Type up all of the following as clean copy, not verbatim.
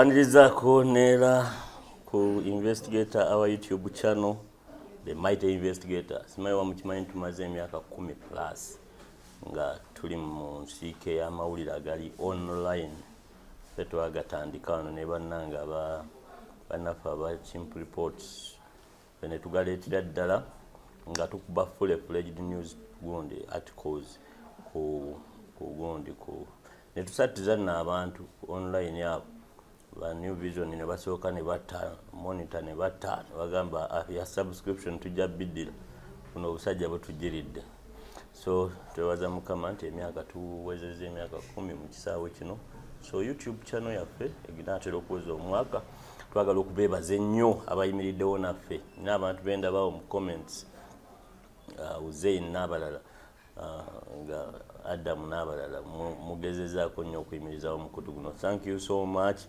Wanirizaako neera ku Investigator our YouTube channel, the Mighty Investigator. Simanyi wamukimanyi tumaze emyaka 10 plus nga tuli mu nsiike y'amawulire agali online. Ffe twagatandika wano ne bannanga bannaffe aba Chimp Reports ne tugaleetera ddala nga tukuba full-fledged news gundi articles ku gundi ku ne tusattiza n'abantu online abo ba New Vision ne basooka ne batta monitor ne batta bagamba ya subscription tujja biddira kuno obusajja butujiridde. So twebaza Mukama nti emyaka tuwezezza emyaka 10 mu kisaawe kino. So YouTube channel yaffe eginaatera okuweza omwaka. Twagala okubeebaza ennyo abayimiriddewo naffe n'abantu bendabawo mu comments Uzein n'abalala nga Adam n'abalala mugezezaako nnyo okuyimirizawo mukutu guno. Thank you so much.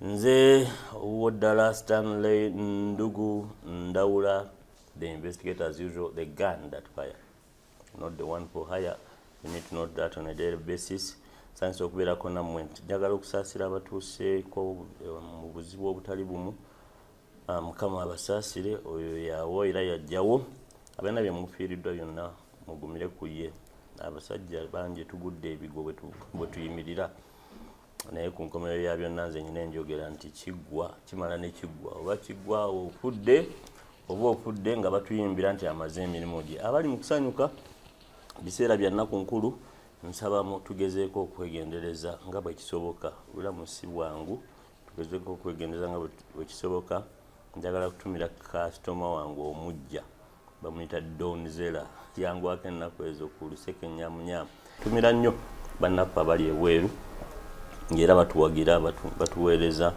Nze Wodala Stanley Ndugu Ndawula, the investigator as usual, the gun that fire, not the one for hire. You need to note that on a daily basis. Thanks okubeerako nammwe. Njagala okusaasira abatuuseeko mu buzibu obutali bumu. Mukama abasaasire, oyo yawo era yajjawo. Abalina bye mufiiriddwa byonna mugumire ku ye. Abasajja bangi tugudde ebigo bwe tuyimirira. Naye ku nkomerero ya byonna nze nyina enjogera nti kiggwa kimala ne kiggwa. Oba kiggwa ofudde oba ofudde nga batuyimbira nti amaze emirimu gye. Abali mu kusanyuka biseera bya nnaku nkulu nsaba tugezeeko okwegendereza nga bwe kisoboka. Bulamu si bwangu, tugezeeko okwegendereza nga bwe kisoboka. Njagala kutumira kasitoma wange omujja bamuyita Donzela yangwako ennaku ezo ku luseke nyamunyamu. Tumira nnyo bannaffe abali ebweru ngera batuwagira batuweereza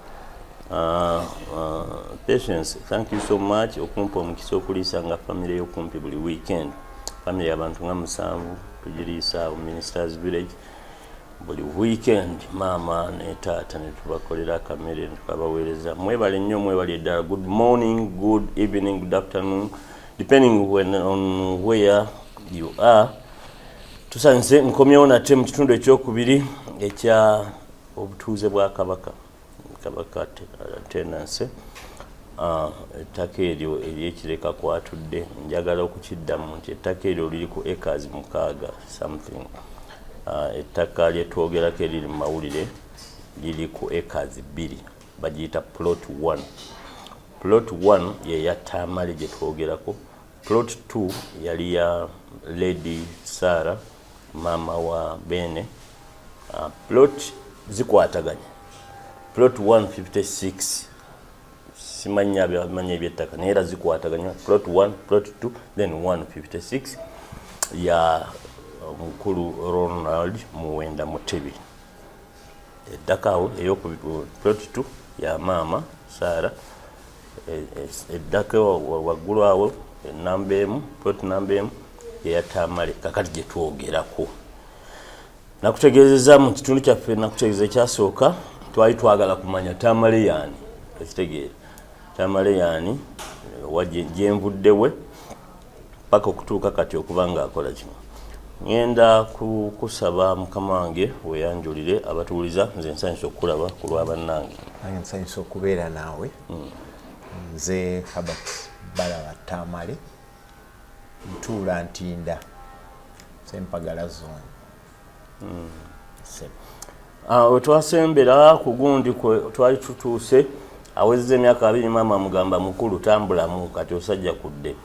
patience. Thank you so much okumpa omukisa okuliisa nga family y'okumpi buli weekend. Family y'abantu nga 7 tugiriisa mu Ministers Village buli weekend. Maama ne taata ne tubakolera akamere ne tukabaweereza. Mwebale nnyo, mwebale ddala. Good morning, good evening, good afternoon, depending on where you are. Tusanze nkomyewo nate mu kitundu ekyokubiri ekya obutuuze bwa Kabaka. Kabaka tenancy. Ettaka eryo ery'ekireka kwatudde njagala okukiddamu nti ettaka eryo liri ku acres 6 something. Ettaka lyetwogerako eriri mu mawulire liri ku acres 2 bagiyita plot 1. Plot 1 ye ya Tamale gye twogerako. Plot 2 yali ya Lady Sarah mama wa Bene. Plot zikwataganya. Plot 156 simanya ebyettaka naye era zikwataganya. Plot 1, plot 2, then 156 ya mukulu Ronald Muwenda Mutebi. Ettaka awo ey'oku plot 2 ya mama Sarah. Eddaka waggulu awo enamba emu, plot namba emu eyatamale kakati gye twogerako. Nakutegeezezza mu kitundu kyaffe nakutegeeza ekyasooka twali twagala kumanya Tamale yaani. Ekitegeera Tamale yaani gyenvuddewe paka okutuuka kati okuba nga akola kino. Ngenda kusaba Mukama wange weyanjulire abatuuliza. Nze nsanyusa okulaba ku lwa bannange. Nange nsanyusa okubeera naawe. Nze Kabaka balaba Tamale ntuula Ntinda Sempagala zone. Twasembera ku gundi twali tutuuse awezezza emyaka 2 maama mugamba mukulu tambulamu kati osajja kudde.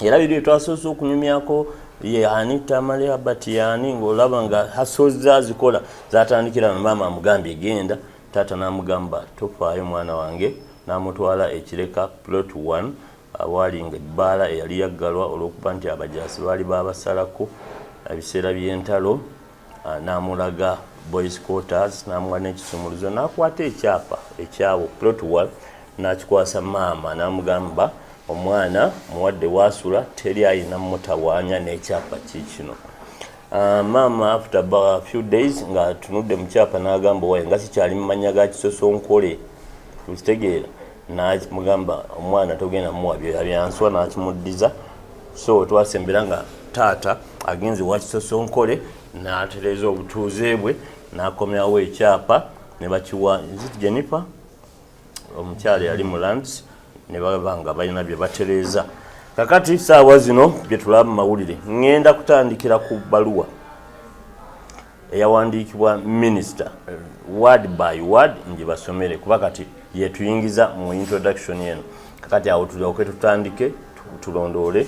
Era biri twasoose okunyumyako ye ani Tamale abati yani ng'olaba nga hasozza zikola zatandikira maama mugambye genda. Taata n'amugamba tofaayo mwana wange n'amutwala ekireka plot 1 awali nga ebbaala eyali yaggalwa olw'okuba nti abajaasi baali babasalako ebiseera by'entalo. N'amulaga boys quarters n'amuwa n'ekisumuluzo n'akwata ekyapa ekyawo plot 1 n'akikwasa maama n'amugamba omwana muwadde wasula teri ayina mutawaanya n'ekyapa kikino. Maama after a few days nga tunudde mu kyapa n'agamba waye nga kikyali mu mannya ga Kisosonkole tukitegeera. N'amugamba omwana togenda muwa byanswa n'akimuddiza. So twasembera nga taata agenze wa Kisosonkole n'atereza obutuuze bwe n'akomyawo ekyapa ne bakiwa Jennifer omukyala yali mu lands ne babanga balina bye batereeza. Kakati saawa zino bye tulaba mu mawulire ngenda kutandikira ku bbaluwa eyawandiikibwa minisita word by word nje basomere kuba kati yetuyingiza mu introduction yeno. Kakati awo tulyoke tutandike tulondoole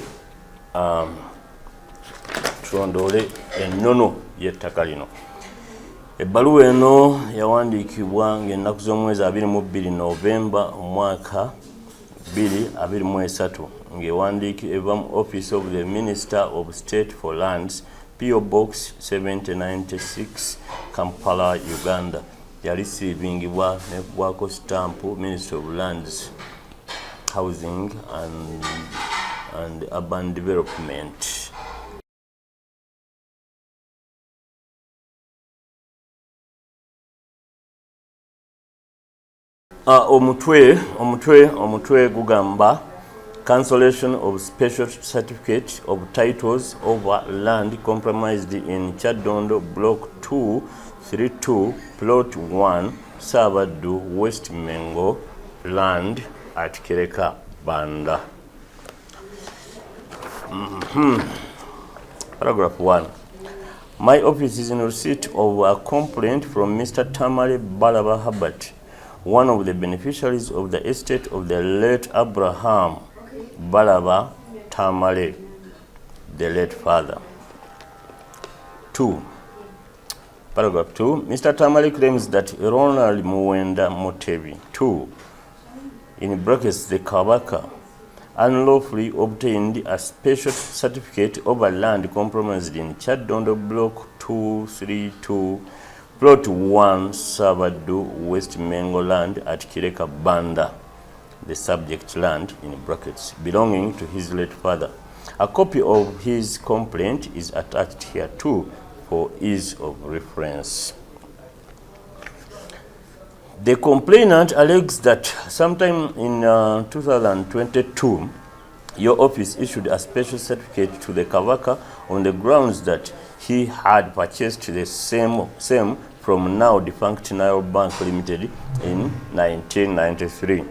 ennono y'ettaka lino. Ebbaluwa eno yawandiikibwa ng'ennaku z'omwezi 22 Novemba omwaka 2023 ng'ewandiikibwa mu Office of the Minister of State for Lands, P.O. Box 7096, Kampala, Uganda. Yarisiivingibwa nekubwako stampu Ministry of Lands, Housing and Urban Development. Omutwe gugamba cancellation of special certificate of titles over land compromised in Kyadondo Block 232 Plot 1 Sabadu West Mengo land at Kireka Banda. Paragraph 1. My office is in receipt of a complaint from Mr. Tamale Balaba Herbert, one of the beneficiaries of the estate of the late Abraham Balaba Tamale, the late father. 2. Paragraph 2. Mr. Tamale claims that Ronald Muwenda Mutebi, 2, in brackets the Kabaka, unlawfully obtained a special certificate over land compromised in Kyadondo Block 232 Plot 1 Sabadu West Mengo land at Kireka Banda, the subject land in brackets belonging to his late father. A copy of his complaint is attached here too for ease of reference. The complainant alleges that sometime in 2022, your office issued a special certificate to the Kabaka on the grounds that he had purchased the same from now defunct Nile Bank Limited in 1993.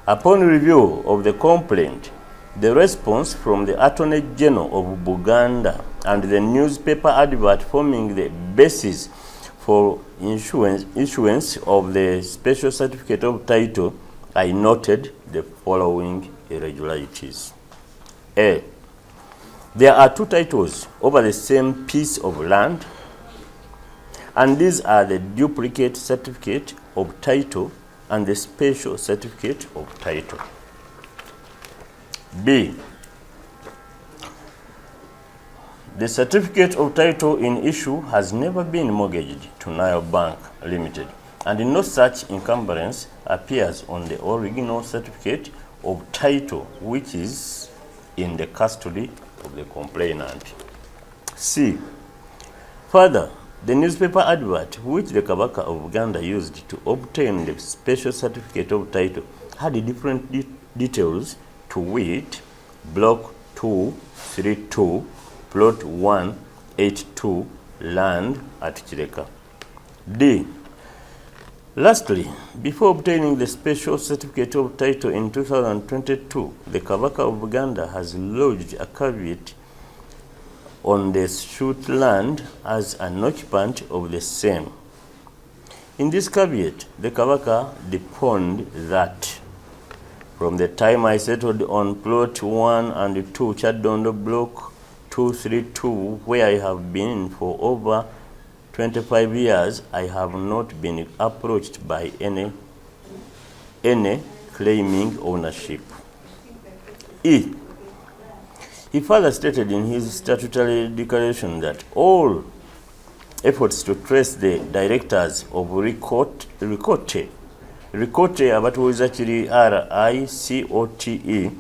Upon review of the complaint, the response from the Attorney General of Buganda and the newspaper advert forming the basis for issuance of the special certificate of title, I noted the following irregularities. A. There are two titles over the same piece of land, and these are the duplicate certificate of title and the special certificate of title. B. The certificate of title in issue has never been mortgaged to Nile Bank Limited, and no such encumbrance appears on the original certificate of title, which is in the custody of the complainant. C. Further, the newspaper advert which the Kabaka of Uganda used to obtain the special certificate of title had different details, to wit, Block 232, Plot 182, land at Kireka. D. Lastly, before obtaining the special certificate of title in 2022, the Kabaka of Uganda has lodged a caveat on the suit land as an occupant of the same. In this caveat, the Kabaka deponed that from the time I settled on Plot 1 and 2 Kyadondo Block 232, where I have been for over 25 years, I have not been approached by any claiming ownership. E. He further stated in his statutory declaration that all efforts to trace the directors of Ricote abatuuliza kiri RICOTE,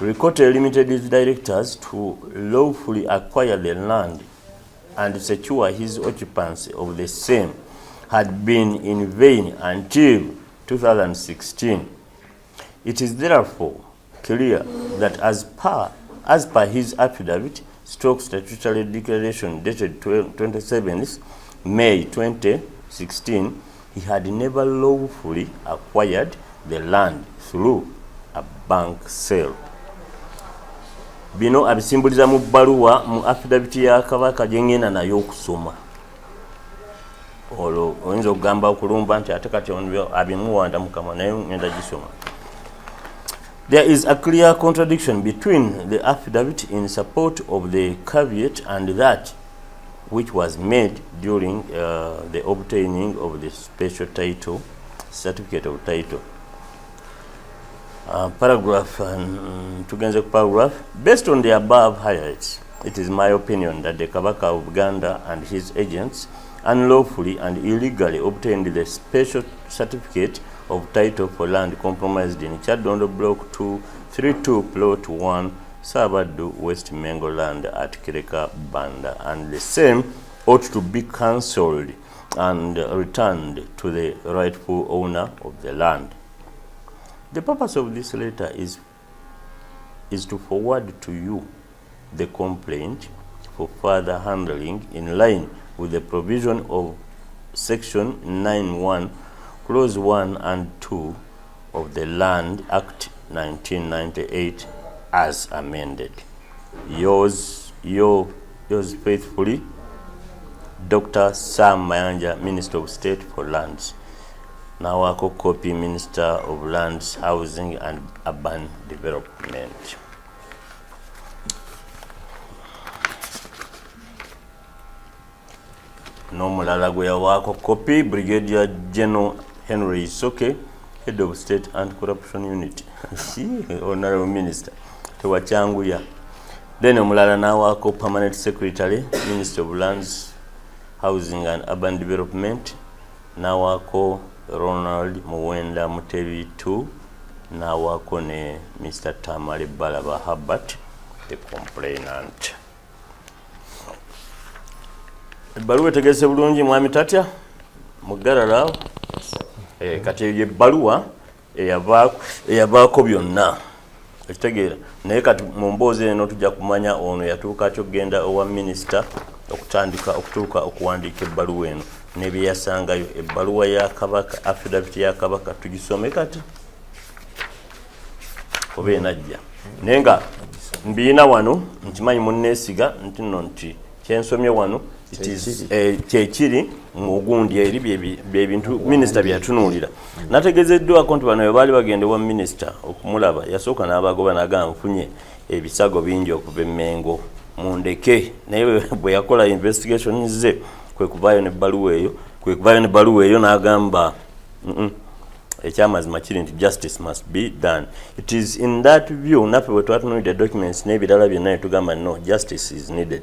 Ricote Limited's directors to lawfully acquire the land and secure his occupancy of the same had been in vain until 2016. It is therefore clear that as per his affidavit, stroke statutory declaration dated 27th May 2016, he had never lawfully acquired the land through a bank sale. Bino abisimbuliza mu bbaluwa mu affidavit ya Kabaka gyengenda nayo okusoma. Olwo oyinza okugamba okulumba nti ate kati abimuwanda mukama naye ngenda gisoma. There is a clear contradiction between the affidavit in support of the caveat and that which was made during the obtaining of the special title, certificate of title. Paragraph, based on the above highlights, it is my opinion that the Kabaka of Uganda and his agents unlawfully and illegally obtained the special certificate of title for land compromised in Chadondo Block 232 Plot 1, Sabadu, West Mengo land at Kireka Banda, and the same ought to be cancelled and returned to the rightful owner of the land. The purpose of this letter is to forward to you the complaint for further handling in line with the provision of Section 9(1), Clause 1 and 2 of the Land Act 1998 as amended. Yours faithfully, Dr. Sam Mayanja, Minister of State for Lands. Now I copy Minister of Lands, Housing and Urban Development. Nomulala gwe yawako copy Brigadier General Henry Soke, Head of State Anti-Corruption Unit. Honorable Minister tewachanguya. Then omulala nawako Permanent Secretary, Minister of Lands, Housing and Urban Development. Nawako Ronald Muwenda Mutebi 2. Nawako ne Mr. Tamale Balaba Habat, the complainant. Baluwa tegese bulungi mwami tatya mugarala kati ye baluwa eyavaako byonna ekitegeera naye kati mu mboozi eno tujja kumanya ono yatuuka kyogenda owa minisita okutandika okutuuka okuwandiika ebbaluwa eno nebye yasangayo. Ebbaluwa ya Kabaka, affidavit ya Kabaka tugisome kati oba enajja naye nga mbiina wano nkimanyi munneesiga nti nno nti kyensomye wano kyekiri mugundi eri byebintu minisita byatunuulira. Nategezeddwako nti bano baali bagenda wa minisita okumulaba yasooka n'abagoba n'agamba nfunye ebisago bingi okuva Mengo mundeke, naye bwe yakola investigation ze kwe kuvaayo ne bbaluwa eyo n'agamba ekyamazima kiri nti justice must be done. It is in that view naffe bwe twatunuulidde documents n'ebirala byonna ne tugamba no justice is needed.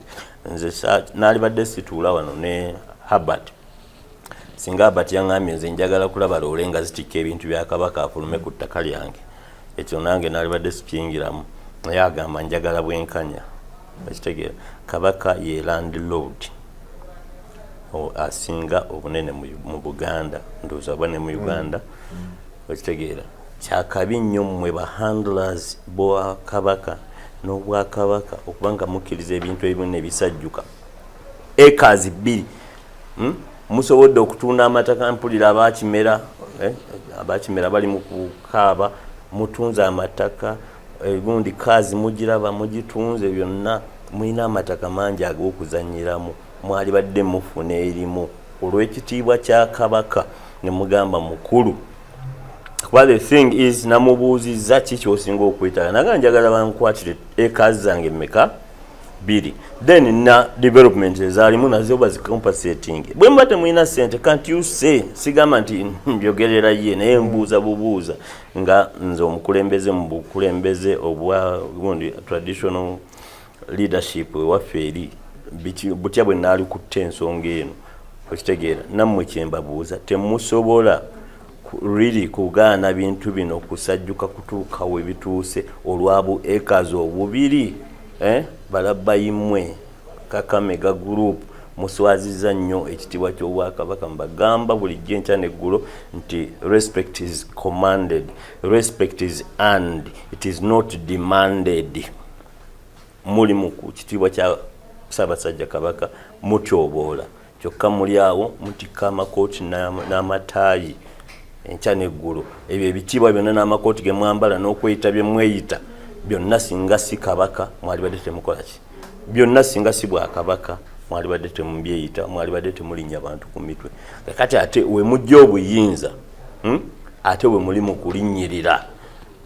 Nze naalibadde situula wano ne Habat, singa Habat yaŋŋambye nze njagala kulaba loole nga zitikka ebintu bya Kabaka afulume ku ttaka lyange, ekyo nange naalibadde sikiyingiramu, naye agamba njagala bwenkanya. Ekitegeera Kabaka ye landlord asinga obunene mu Buganda, ndowooza oba ne mu Uganda. Ekitegeera kyakabi nnyo mmwe ba handlers bwa Kabaka n'Obwakabaka okuba nga mukkiriza ebintu ebimu ne bisajjuka. Acres 2 musobodde okutunda amataka, mpulira abakimera bali mu kukaaba, mutunze amataka, egundi kazi mugiraba mugitunze, byonna mulina amataka mangi ag'okuzannyiramu, mwali badde mufuna erimu olw'ekitiibwa kya Kabaka ne mugamba mukulu. Kuba the thing is namubuuzizza ki ky'osinga okwetaaga, naga njagala bankwatire acres zange mmeka 2, then na development ezaalimu nazo bazicompensating. Bwe muba temulina ssente can't you say, sigamba nti mbyogerera ye naye mbuuza bubuuza nga nze omukulembeze mu bukulembeze obwa gundi traditional leadership ewaffe eri butya bwe naali kutta ensonga eno. Okitegeera nammwe kyembabuuza temusobola really kugaana bintu bino kusajjuka kutuuka we bituuse olwabu acres obubiri. Balabayimwe Kakamega group muswaziza nnyo ekitiibwa ky'Obwakabaka. Mbagamba bulijjo enkya n'eggulo nti respect is commanded, respect is earned, it is not demanded. Muli mu kitiibwa kya Ssaabasajja Kabaka mutyoboola kyokka muli awo mutikka amakooti n'amataayi enkya n'eggulu ebyo ebitiibwa byonna n'amakooti ge mwambala n'okweyita bye mweyita byonna singa si Kabaka mwalibadde temukola ki byonna singa si Bwakabaka mwalibadde temubyeyita mwalibadde temulinnya bantu ku mitwe kakati ate we mujja obuyinza ate we muli mu kulinnyirira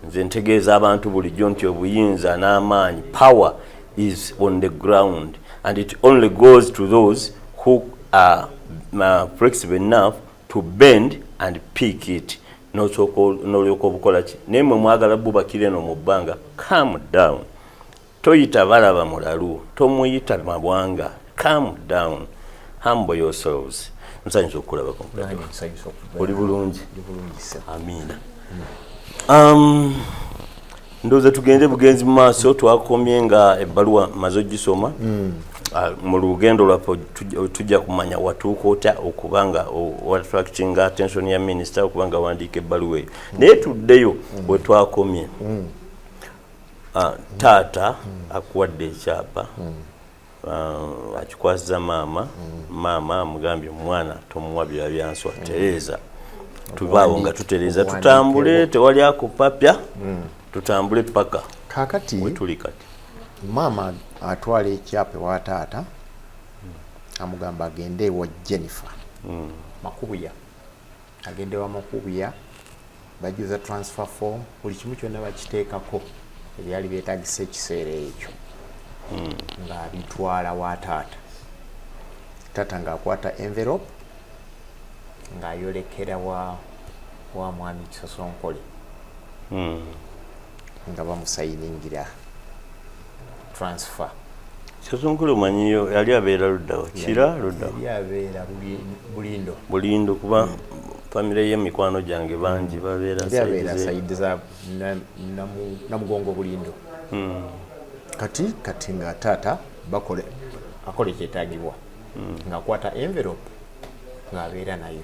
nze ntegeeza abantu bulijjo nti obuyinza n'amaanyi power is on the ground and it only goes to those who are flexible enough to bend and pick it n'olyoka obukola ki naye mwe mwagala bubakire no mu bbanga calm down toyita balaba mulalu tomuyita mabwanga calm down humble yourselves nsanyusa okulabako oli bulungi amina ndowooza tugende bugenzi mu maaso twakomye nga ebbaluwa maze ogisoma mu lugendo lwaffe tujja kumanya watuuka otya okubanga attractinga attention ya minisita okubanga wandiika ebbaluwa eyo naye tuddeyo bwe twakomye taata akuwadde ekyapa akikwasiza maama amugambye omwana tomuwa bya byanswa tereeza tubaawo nga tutereeza tutambule tewali akupapya tutambule paka kakati wetuli kati maama atwala ekyapa wa taata amugamba agende ewa Jennifer Makubuya agende wa Makubuya bajuza transfer form buli kimu kyonna bakiteekako ebyali beetagisa ekiseera ekyo nga bitwala wa taata ng'akwata envelope ng'ayolekera wa mwami Kisosonkole nga bamusayiningira transfer. Kisosonkole omanyiyo yali abeera luddawa kira luddawa yali abeera Bulindo kuba famire y'emikwano gyange bangi babeera sayidi za Namugongo Bulindo. Kati nga taata akole kyetaagibwa ng'akwata envelope ng'abeera nayo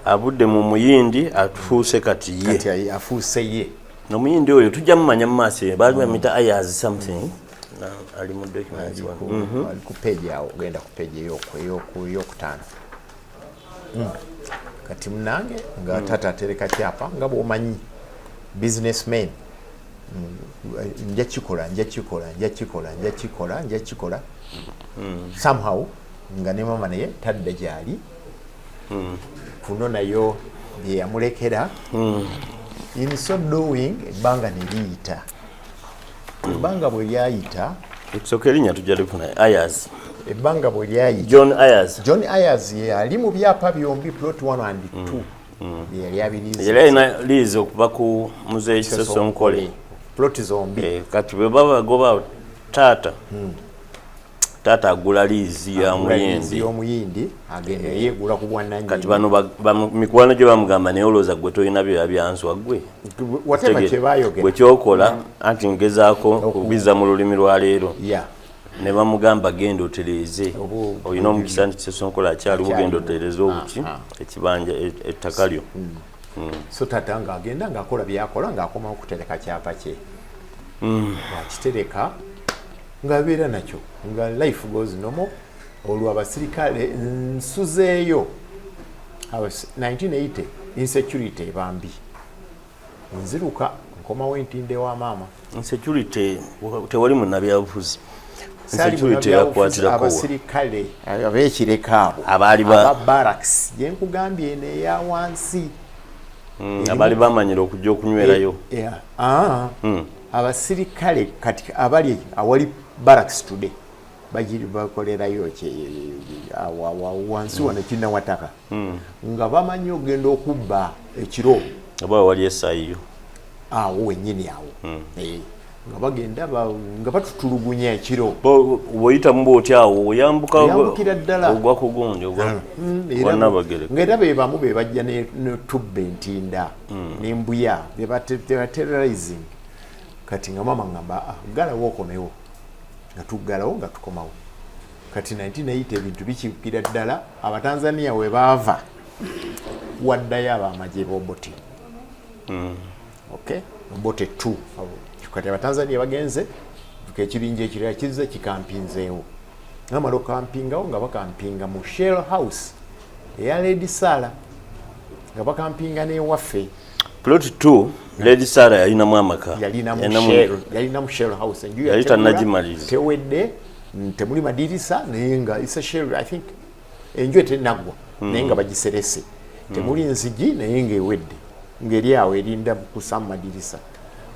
abudde mu muyindi atufuuse kati afuuse ye nomuyindi oyo tujja mumanya mu maaso baali bamita ayas something ali mu document ali ku page awo ogenda ku page eyokutaano kati munange nga taata atereka kyapa nga bw'omanyi businessman nja kikola somehow nga ne mama naye tadda gyali kuno nayo bye yamulekera in so doing ebbanga ne liyita ebbanga bwe lyayita ekisoka erinnya tujja lifuna ayas ebbanga bwe lyayita John Ayers ye ali mu byapa byombi plot 1 and 2 yali abiriza yali alina liizi okuva ku muzeeyi Kisosonkole plot zombi kati bwe baba bagoba taata agula liizi y'omuyindi agenda yeegula ku bwannannyini kati bano mikwano gye bamugamba naye olowooza gwe tolina byo byanswa gwe whatever kye baayogera bwe kyokola anti ngezaako okubiza mu lulimi lwa leero ne bamugamba genda otereeze olina omukisa nti Kisosonkole akyaliwo genda otereeze obuki ekibanja ettaka lyo so taata ng'agenda ng'akola byakola ng'akomawo okutereka kyapa kye akitereka ng'abeera nakyo nga life goes normal olwo abasirikale nsuzeeyo 1980 insecurity ebambi nziruka nkomawo entinde wa maama insecurity tewali munnabyabufuzi insecurity yakwatira abasirikale ab'ekireka abo aba barracks yenkugambye eno eya wansi abaali bamanyira okujja okunywerayo abasirikale kati abali awali barracks today bakolerayo wansi wano kinawataka nga bamanyi ogenda okubba ekiro aba wali esaayiyo awo wennyini awo nga bagenda nga batutulugunya ekiro bw'oyita mu booti awo oyambukira ddala ogwa ku gundi wannabagereka ng'era be bamu be bajja ne tubba entinda n'embuya be baterrorizing kati nga mama ngamba galawo okomewo nga tuggalawo nga tukomawo kati 1980 ebintu bikikira ddala abatanzania we baava waddayo abamagye boboti okay bote 2 kati abatanzania bagenze ekibinja ekirala kizza kikampinzeewo ngamala okampingawo nga bakampinga mu Shell House eya Lady Sarah nga bakampinga n'ewaffe plot 2 Lady Sarah yalinamu amaka yalina mu Shell House enju yali tannagimaliza tewedde temuli madirisa naye nga isa Shell I think enju etenagwa naye nga bagiserese temuli nzigi naye nga ewedde ngeri awo erinda kusa mu madirisa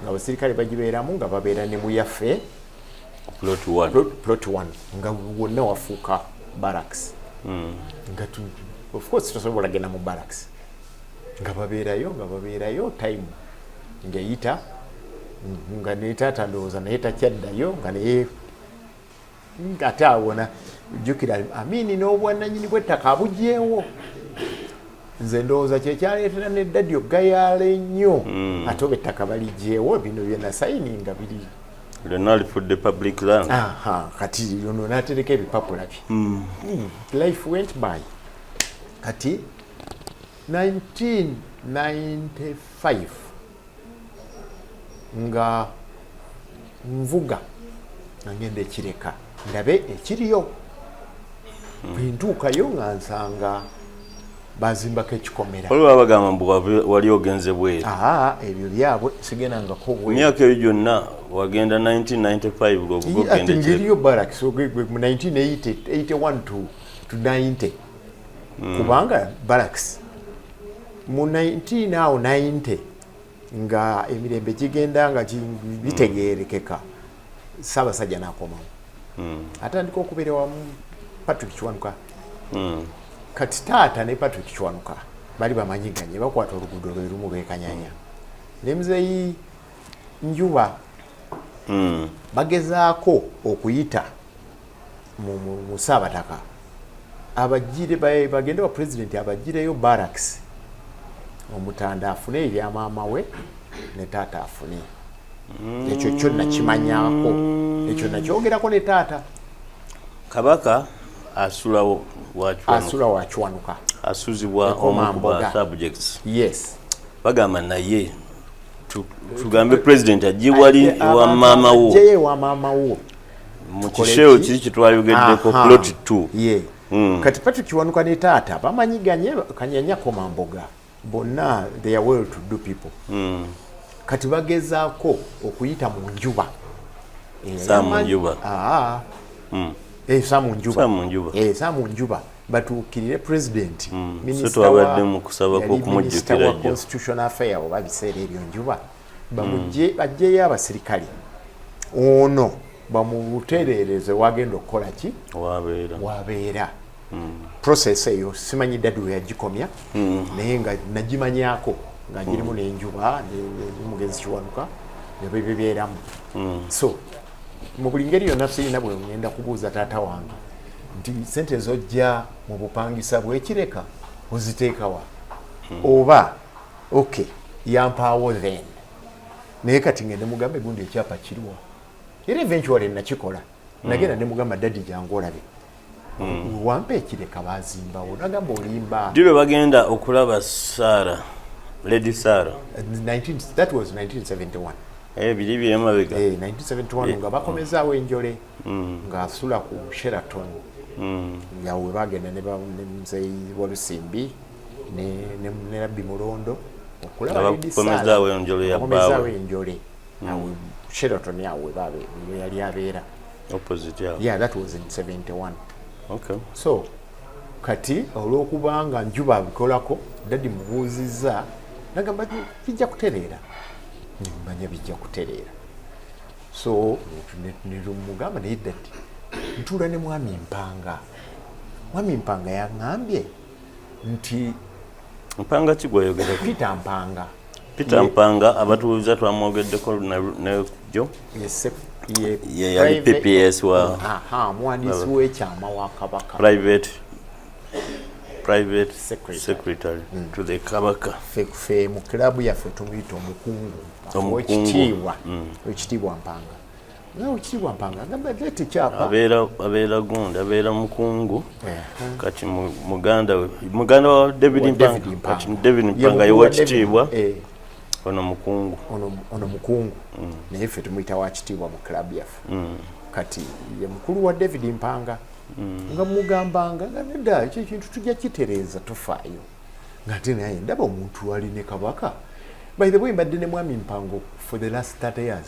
nga abasirikale bagibeeramu nga babeera ne mu yaffe plot 1 nga wonna wafuuka barracks nga of course tosobola genda mu barracks nga babeerayo time ng'eyita nga ne taata ndowooza naye takyaddayo nga naye ate awona jjukira Amini n'obwannannyini bw'ettaka abugyewo nze ndowooza kyekyaleetera ne daddy ogayaala ennyo ate oba ettaka baligyewo bino byonna sayininga biri lyonna lifudde public land kati ono n'atereka ebipapula bye life went by kati 1995 nga nvuga ngenda ekireka ndabe ekiriyo bwentuukayo nga nsanga bazimbako ekikomera waliwo abagamba mbu wali ogenze bweru ebyo byabwe sigendangako bweru emyaka ebyo gyonna wagenda 1995 lwobugogende ngiriyo barracks mu 1981 to 90 kubanga barracks mu 1990 nga emirembe gigenda nga bitegeerekeka Ssaabasajja n'akomawo atandika okubeera wamu Patrick Kiwanuka kati taata ne Patrick Kiwanuka bali bamanyiganye bakwata oluguudo lwe lumu lwekanyanya ne muzeeyi Njuba bagezaako okuyita mu Ssaabataka abagire bagende wa president abagireyo barracks omutanda afune ebya maama we ne taata afune ekyo kyonna kimanyako ekyo nakyogerako ne taata Kabaka asula wa Kiwanuka asuzibwa omu ku subjects yes bagamba naye tugambe president ajiwali wa maama wo mu kishewo kiri kitwayogeddeko plot 2 kati Patrick Kiwanuka ne taata bamanyiganye kanyanya Komamboga bonna they are well to do people kati bagezaako okuyita mu Njuba Samu Njuba batuukirire president minister wa constitutional affairs oba biseera ebyo Njuba bajjeyo abasirikale ono bamutereereze wagenda okukola ki wabeera process eyo simanyi dadu yagikomya naye nga nagimanyako nga girimu n'enjuba n'omugenzi Kiwanuka ne bebeeramu so mu buli ngeri yonna sirina bwe ngenda kubuuza taata wange nti sente zojja mu bupangisa bw'ekireka oziteekawa oba okay yampaawo then naye kati ngende mugambe gundi ekyapa kiriwa era eventually nakikola nagenda ne mugamba dadi jangu olabe wampa ekireka bazimbawo nagamba olimba dibwe bagenda okulaba Lady Sarah that was 1971 biri byemabega 1971 nga bakomezaawo enjole nga asula ku Sheraton yawe bagenda ne muzeeyi Walusimbi ne Rabbi Mulondo okulaba Lady Sarah bakomezaawo enjole yawe Sheraton yawe yali abeera opposite yawe that was in 71 okay so kati olw'okubanga Njuba abikolako dadi mubuuzizza nagamba bijja kutereera nimanya bijja kutereera so nemugamba naye dadi ntuula ne mwami Mpanga yaŋŋambye nti Mpanga kigwayogera Peter Mpanga abatuuza twamwogeddeko nejo yali PPS wa muwandiisi w'ekyama wa Kabaka private secretary to the Kabaka fe mu klabu yaffe tumuyita omukungu w'ekitiibwa Mpanga agamba leti kyapa abeera gundi abeera mukungu kati muganda wa David Mpanga kati David Mpanga yewa kitiibwa ono mukungu naye ffe tumuyita wa kitiibwa mu klabu yaffe kati ye mukulu wa David Mpanga nga mugambanga nga nedda ekyo ekintu tujja kitereeza tofaayo ng'ate naye ndaba omuntu ali ne Kabaka. By the way, mbadde ne Mwami Mpango for the last 30 years.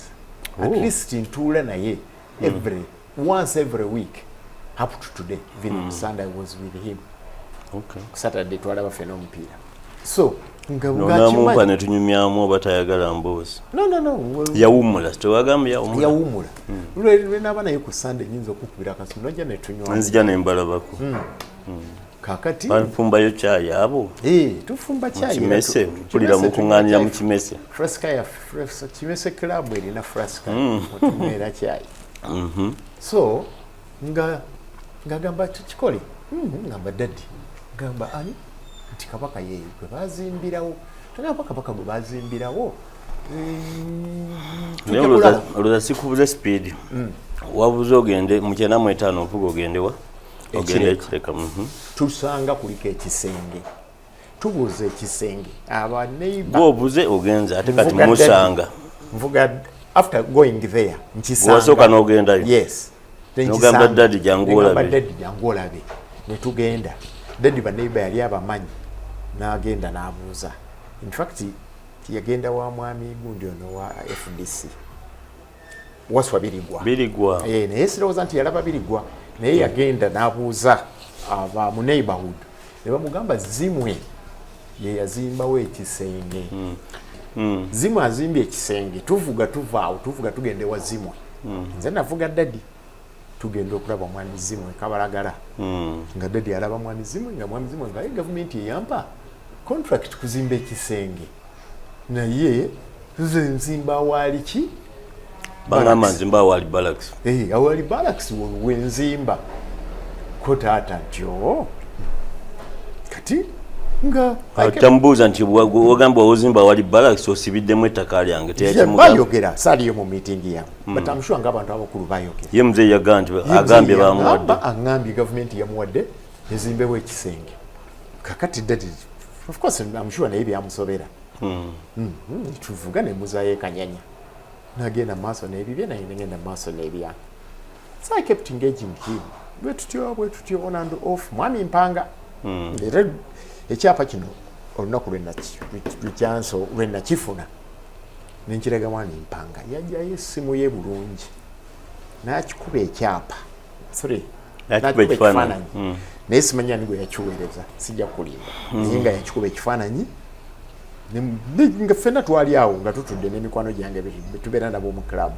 At least ntuula naye once every week up to today. Even Sunday I was with him. Okay. Saturday twalaba fena omupiira. So ngamupa ne tunyumyamu oba tayagala mboozi. No. Yawumula tewagamba yawumula. Lwe naba naye ku Sunday nyinza okukubira akasimu nojja ne tunywa. Nzija ne mbalabako. Kakati bafumbayo chai abo. Tufumba chai. Kimese kulira mukunganira mu kimese. Fresca ya kimese club erina fresca. Otumera chai. So ngagamba kikole. Ngamba daddy. Ngamba ani nti Kabaka ye gwe bazimbirawo. Tugamba Kabaka gwe bazimbirawo. Oluza sikubuze speed. Wabuze ogende mu 95 ovuga ogendewa. Ogende ekireka. Tusanga kuliko ekisenge. Tubuze ekisenge. Aba neighbor. Bobuze ogenza ate kati musanga. Mvuga after going there. Nkisanga. Wasoka n'ogendayo. Yes. Nogamba daddy jangola be. Daddy jangola be. Ne tugenda. Daddy ba neighbor yali abamanyi. N'agenda n'abuuza. In fact yagenda wa mwami gundi ono wa FDC. Waswa birigwa. Naye sirowooza nti yalaba birigwa. Naye yagenda n'abuuza aba mu neighborhood. Ne bamugamba Zimwe ye yazimbawo ekisenge. Zimwe azimbye ekisenge. Tuvuga tugende wa Zimwe. Nze navuga daddy. Tugenda okulaba mwami Zimwe Kabalagala. Nga daddy alaba mwami Zimwe nga mwami Zimwe nga government yampa contract kuzimba ekisenge. Naye tuze nzimba wali ki? Bangama nzimba wali barracks. Awali barracks wenzimba. Ko taata njo. Kati nga atambuza nti wagamba ozimba wali barracks osibiddemu ettaka lyange teyakimuga. Bayogera saliyo mu meeting ya. But I'm sure ngaba abantu abakulu bayogera. Ye mzee agambye bamuwadde. Angambye government yamuwadde ezimbewo ekisenge. Kakati daddy of course I'm sure naye byamusobera. Tuvuga ne muzaye kanyanya. Nagenda maaso n'ebibye naye ngenda maaso n'ebya. So I kept engaging him. Bwe tutyo on and off. Mwami Mpanga. Era ekyapa kino olunaku lwe nakifuna. Nenkiraga Mwami Mpanga. Yajjayo essimu ye bulungi. N'akikuba ekyapa. Sorry. N'akikuba ekifaananyi. Naye simanya ni gwe yakiweereza. Sijja kulimba. Naye nga yakikuba ekifaananyi. Nga ffenna twali awo nga tutudde n'emikwano gyange betubeera nabo mu club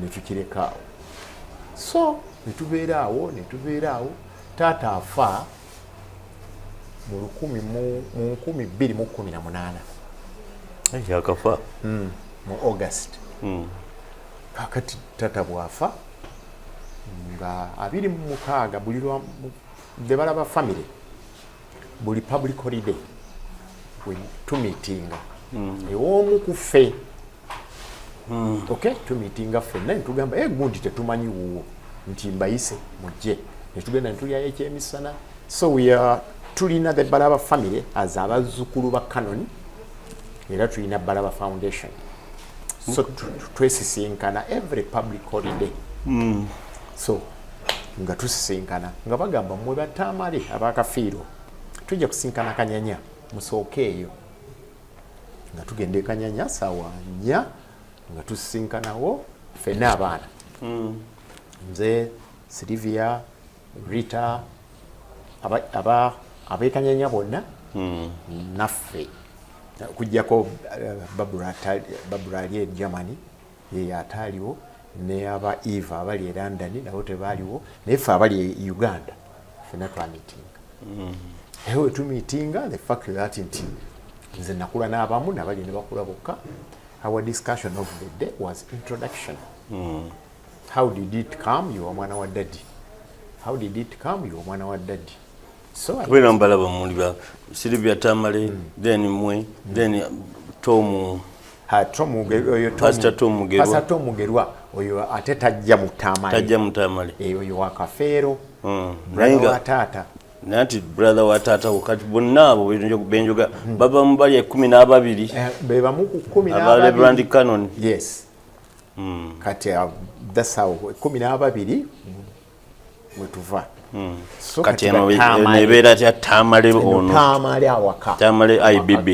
ne tukireka. So ne tubeera awo taata afa mu 2018 yakafa mu August. Kakati taata bwafa nga 26 buli lwa de balaba family buli public holiday to meetinga ewomu kufe okay to meetinga fenna ntugamba gundi tetumanyi wuwo nti mbayise mujje netugenda ntulya ekyemisana. So we are tulina the Balaba family as abazzukulu ba Canon era tulina Balaba Foundation. So twesisinkana every public holiday. So nga tusisinkana nga bagamba mwe batamale abakafiiro tujja kusinkana Kanyanya musookeeyo nga tugende Kanyanya sawa 4 nga tusisinkanawo ffenna abaana. Nze Silvia Rita ab'Ekanyanya bonna naffe kujjako Babura ali Germany ye ataaliwo ne aba Eva abali London nabo tebaaliwo naye ffe abali Uganda ffenna twamitinga. Ewe tumitinga the fact that nti nze nakula n'abamu nabali ne bakula bokka. Our discussion of the day was introduction. How did it come? You are mwana wa daddy. How did it come? You are mwana wa daddy. So we Balaba muliba Silvia Tamale, then mwe, then Tomu oyo Pastor Tomu Gerwa. Pastor Tomu Gerwa oyo ate tajja mutamale. Oyo wakafeero. Brother wa tata. Nati brother wa tata wakati bonna abo benjoga baba mubali 12 beba mu 12 abale brand canon. Yes. Kati that's how 12 mwetuva. So kati nebeera tya tamale ono tamale awaka tamale IBB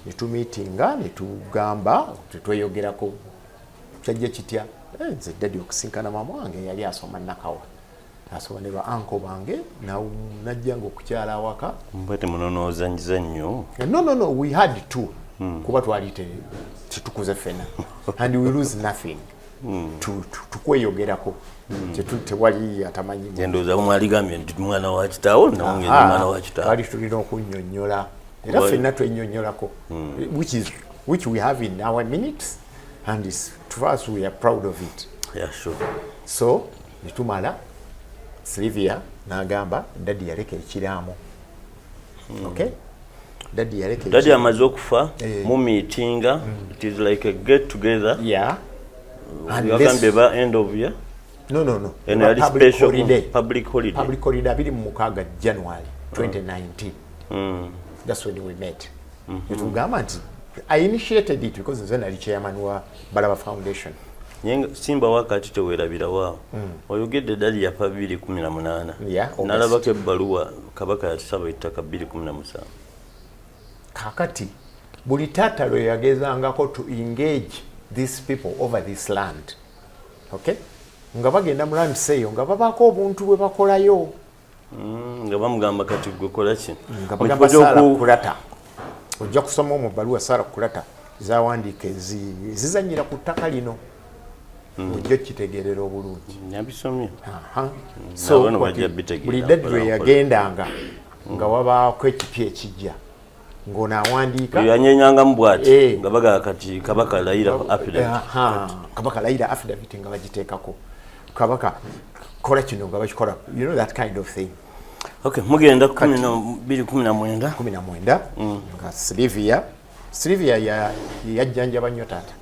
netumiitinga netugamba tetweyogerako kyajja kitya nze daddy okusinkana mama wange yali asoma Nakawa asoma ne ba anko bange najjanga okukyala awaka mbate munonooza nnyo. No, we had two kuba twali tetukuze fena and we lose nothing tukweyogerako tewali atamanyi ndowooza mwaligambye nti mwana wa kitaawo nange mwana wa kitaawo twali tulina okunnyonnyola era ffenna twenyonnyolako which we have in our minutes and to us we are proud of it. Yeah, sure. So netumala Sylvia n'agamba daddy yaleka ekiraamo. Okay, daddy amaze okufa mu meetinga it is like a get together. Yeah. And this by end of year. No. And a special public holiday. Public holiday bili mukaga January 2019. That's when we met. I initiated it because I was chairman wa Balaba Foundation. Simba wakati tewerabira wao. Oyogedde dali ya 2018. Yeah. Nalabako ebbaluwa Kabaka yatusaba ettaka 2017. Kakati buli taata lwe yagezangako to engage these people over this land. Okay? Nga bagenda mu land sale nga babako obuntu bwe bakolayo. Nga bamugamba kati gwe kola ki? Nga bagamba Sara Kulata. Ojja kusoma mu bbaluwa Sara Kulata zawandiika zizanyira ku ttaka lino. Ojja kitegeerera obulungi. Nabisomye. So buli daddy lwe yagendanga nga wabaako ekipya ekijja. Ng'onaawandiika yanyenyanga mu bw'ati nga bagaa kati Kabaka layira affidavit. Kabaka layira affidavit nga bagiteekako. Kabaka kola kino nga bakikola. You know that kind of thing. Okay, mugenda 2019 nga Sylvia yajjanjaba nnyo taata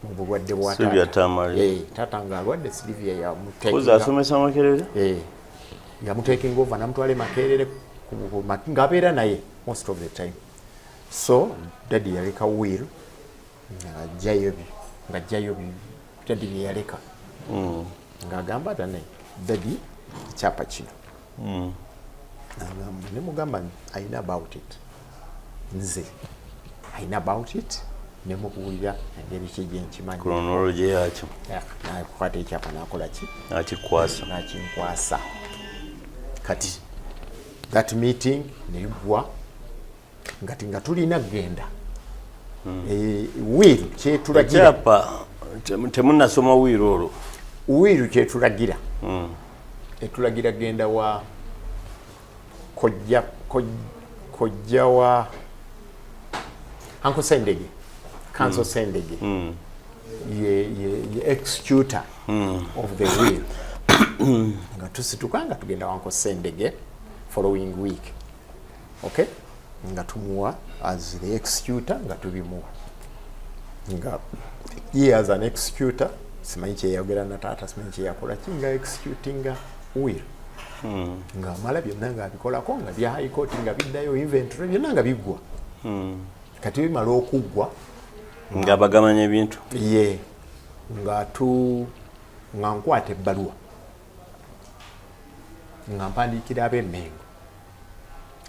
mu bulwadde bwa taata nga alwadde Sylvia yamuteekasomesa Makerere yamuteekinga over namutwala Makerere ng'abeera naye most of the time. So daddy yaleka will ng'ajjayo daddy bye yaleka ng'agamba tane daddy kyapa kino ne mugamba ayina about it nze ayina about it ne mubuulira engeri kye nkimanyi chronology yakyo nakukwata ekyapa nakola ki nakinkwasa kati that meeting negwa nga tulina kgenda will kyetulagira temunasoma will olwo will kyetulagira etulagira genda wa kojja wa Uncle Sendege Council Sendege ye executor of the will nga tusituka nga tugenda wa Uncle Sendege following week. Okay, nga tumuwa as the executor nga tubimuwa nga ye as an executor simanyi kyeyayogera na taata simanyi kyeyakola kinga executinga will nga mala byonna nga abikolako nga bya high court nga biddayo inventory byonna nga biggwa kati bimala okuggwa nga bagamanya ebintu nga nkwata ebbaluwa nga mpandiikira ab'Emmengo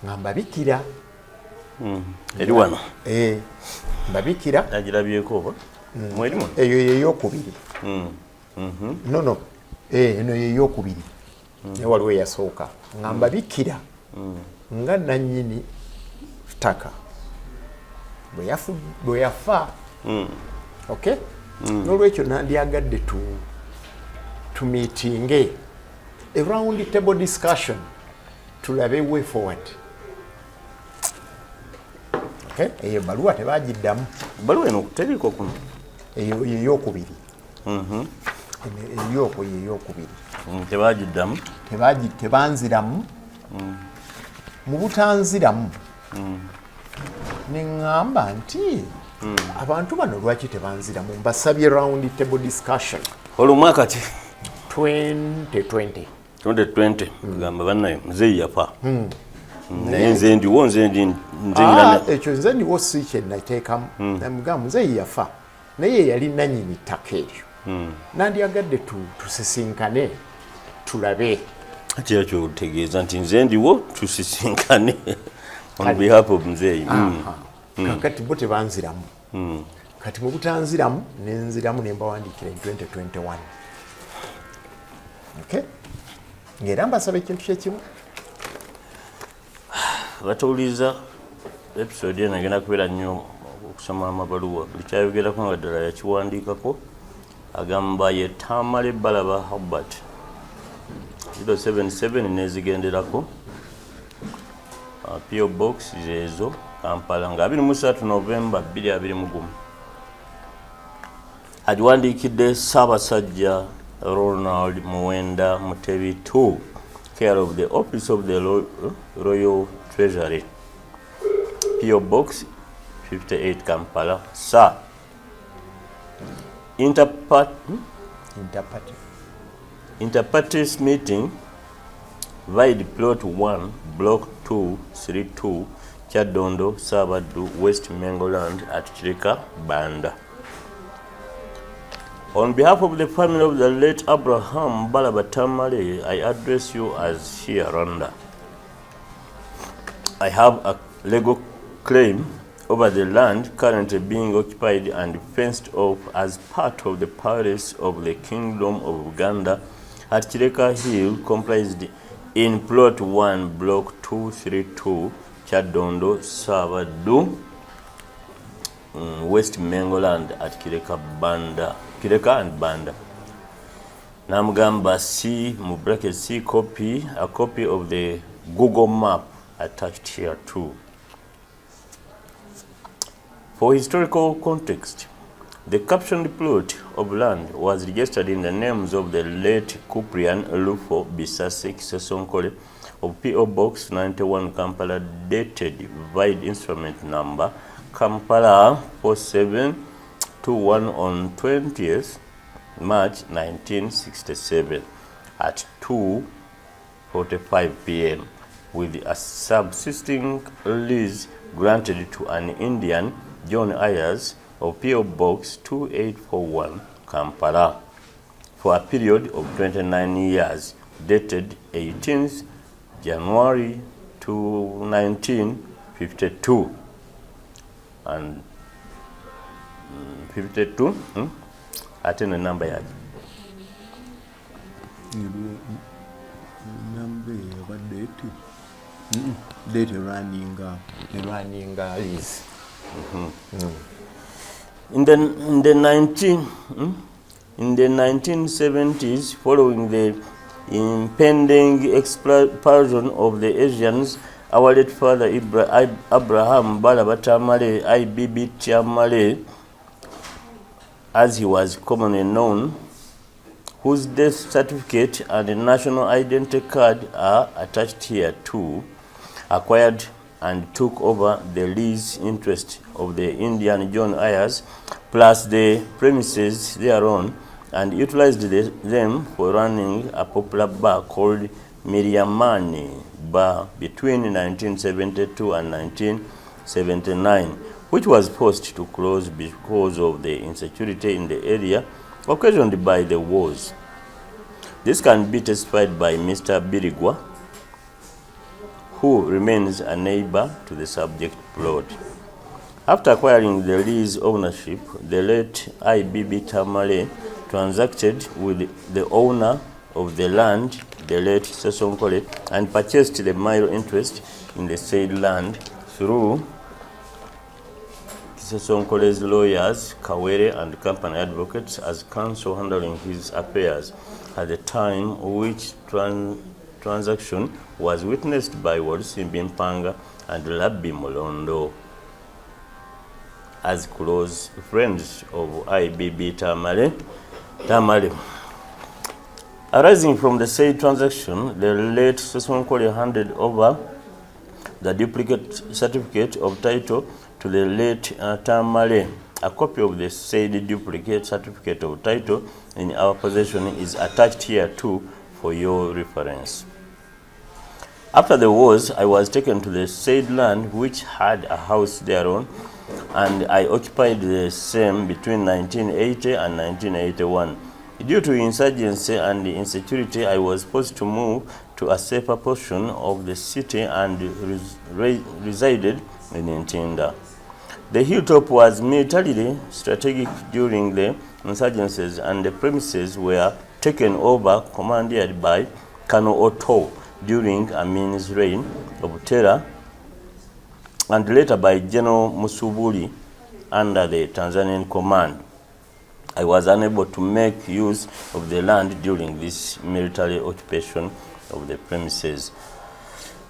nga mbabikira eri wano mbabikira agirabyeko oba mwerimu eyo yeyokubiri eno yeyokubiri ne waliwo eyasooka nga mbabikira nga nannyini ttaka bwe yafa. Okay, n'olwekyo nandyagadde tumiitinge a round table discussion tulabe way forward. Okay, eyo baluwa tebagiddamu. Baluwa eno teriko kuno eyo yeyokubiri yeyokubiri tebagiddamu tebanziramu mu butanziramu neŋŋamba nti abantu bano lwaki tebanziramu mbasabye round table discussion olumwaka ki 2020 gamba bannayo muzeeyi yafa naye nze ekyo nze ndiwo si kye nateekamu namugamba muzeeyi yafa naye yali nannyini ttaka eryo nandyagadde tusisinkane tulabe kira kyotegeeza nti nze ndiwo tusisinkane on behalf of Mzeeyi. kakati bo tebanziramu kati mu butanziramu nenziramu nembawandiikira 2021 okay ngera mbasaba ekintu kyekimu batawuliza episode eno egenda kubeera nnyo okusoma amabaluwa buli kyayogerako nga ddala yakiwandiikako agamba ye Tamale Balaba Albert 077 nezigenderako PO Box zezo Kampala nga 23 Novemba 2021 agiwandiikidde Ssaabasajja Ronald Muwenda Mutebi 2 care of the Office of the Royal Treasury PO Box 58 Kampala Sir Interparties meeting Vide plot 1 block 232 Kyadondo Sabadu West Mengoland at Chirika Banda. On behalf of the family of the late Abraham Balaba Tamale, I address you as hereunder. I have a legal claim over the land currently being occupied and fenced off as part of the parish of the Kingdom of Uganda at Chireka Hill, comprised in plot 1 block 232 Kyadondo Sabadu West Mengoland at Kireka and Banda. Namgamba C C copy, a copy of the Google map attached here too. For historical context, the captioned plot of land was registered in the names of the late Kuprian Lufo Bisasi Kisosonkole of P.O. Box 91 Kampala, dated Vide instrument number Kampala 4721 on 20th March 1967 at 2:45 p.m. with a subsisting lease granted to an Indian, John Ayers, of P.O. Box 2841 Kampala for a period of 29 years, dated 18th January to 1952 and 52 attend the number yard. Date running lease. In the 1970s, following the impending expulsion of the Asians, our late father Abraham Balaba Tamale, IBB Tamale, as he was commonly known, whose death certificate and national identity card are attached here too, acquired and took over the lease interest of the Indian John Ayers plus the premises thereon and utilized them for running a popular bar called Miriamani Bar between 1972 and 1979, which was forced to close because of the insecurity in the area occasioned by the wars. This can be testified by Mr. Birigwa, who remains a neighbor to the subject plot. After acquiring the lease ownership, the late IBB Tamale transacted with the owner of the land, the late Sasonkole, and purchased the mile interest in the said land through Sasonkole's lawyers, Kawere and company advocates, as counsel handling his affairs at the time, which transaction was witnessed by Walusimbi Mpanga and Labbi Molondo as close friends of IBB Tamale. Arising from the said transaction, the late Sasonkole handed over the duplicate certificate of title to the late Tamale. A copy of the said duplicate certificate of title in our possession is attached here too for your reference. After the wars, I was taken to the said land, which had a house thereon, and I occupied the same between 1980 and 1981. Due to insurgency and insecurity, I was forced to move to a safer portion of the city and resided in Ntinda. The hilltop was militarily strategic during the insurgencies, and the premises were taken over, commanded by Colonel Otto during Amin's reign of terror, and later by General Musubuli under the Tanzanian command. I was unable to make use of the land during this military occupation of the premises.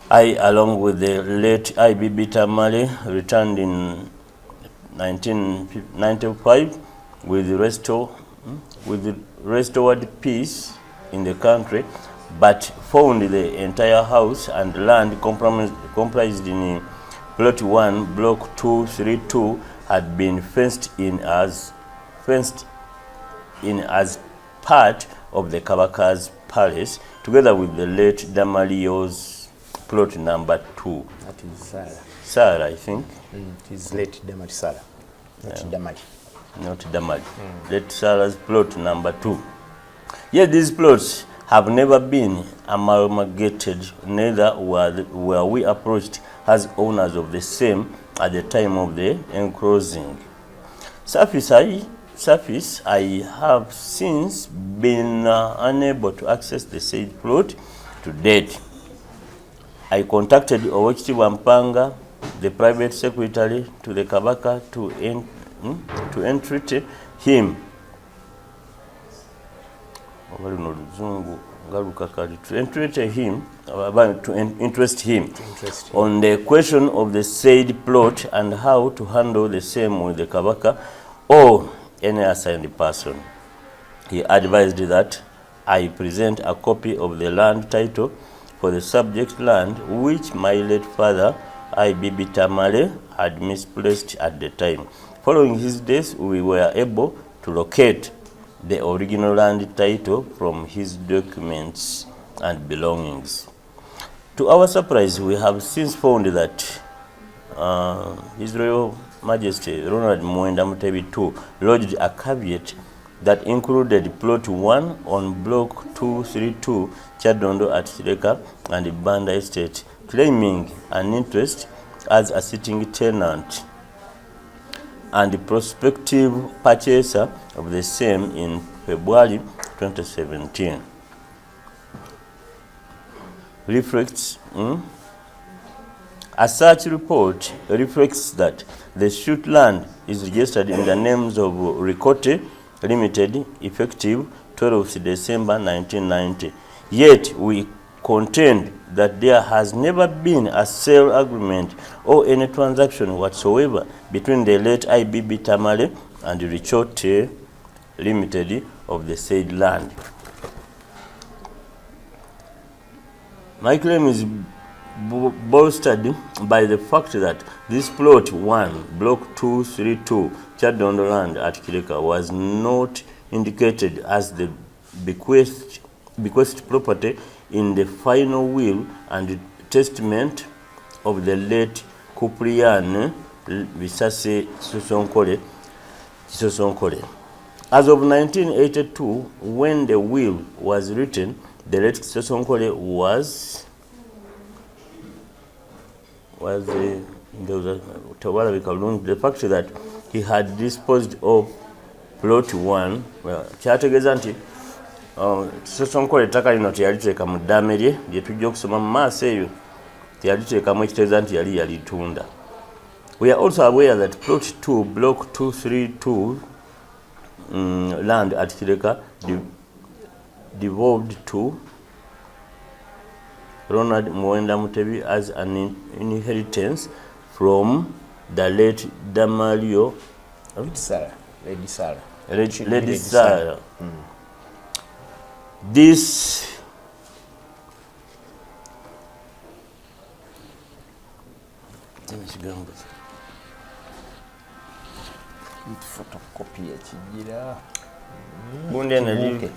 I, along with the late IBB Tamale, returned in 1995 with restored peace in the country, but found the entire house and land comprised in Plot 1, Block 232 had been fenced in as part of the Kabaka's palace, together with the late Damalio's plot number 2. That is Sarah. Sarah, I think. It is late Damali Sarah, not Damali. Not Damali. Late Sarah's plot number 2. Yet these plots have never been amalgamated, neither were we approached as owners of the same at the time of the enclosing. Surface, I have since been unable to access the said plot to date. I contacted Owekiti Wampanga, the private secretary to the Kabaka, to entreat him. To interest him on the question of the said plot and how to handle the same with the Kabaka or any assigned person. He advised that I present a copy of the land title for the subject land, which my late father, IBB Tamale, had misplaced at the time. Following his death, we were able to locate the original land title from his documents and belongings. To our surprise, we have since found that His Royal Majesty Ronald Muwenda Mutebi II lodged a caveat that included Plot 1 on Block 232 Chadondo at Kireka and Banda Estate, claiming an interest as a sitting tenant and the prospective purchaser of the same in February 2017. A search report reflects that the shoot land is registered in the names of Ricote Limited, effective 12th December 1990. Yet we contend that there has never been a sale agreement or any transaction whatsoever between the late IBB Tamale and Ricote Limited of the said land. My claim is bolstered by the fact that this Plot 1, Block 232, Chadondo land at Kireka was not indicated as the bequest property in the final will and testament of the late Kuprian Visase Sosonkole. As of 1982, when the will was written, the late Sosonkole was the fact that he had disposed of Plot 1. Kyategeeza nti Sosonkole ettaka lino teyaliteeka mu ddaame lye lye tujja okusoma mu maaso eyo, teyaliteekamu ekitegeeza nti yali yalitunda. We are also aware that Plot 2, Block 232 land at Kireka devolved to Ronald Muwenda Mutebi as an inheritance from the late Damalio. Lady Sarah. This photocopy ekigira bunde nali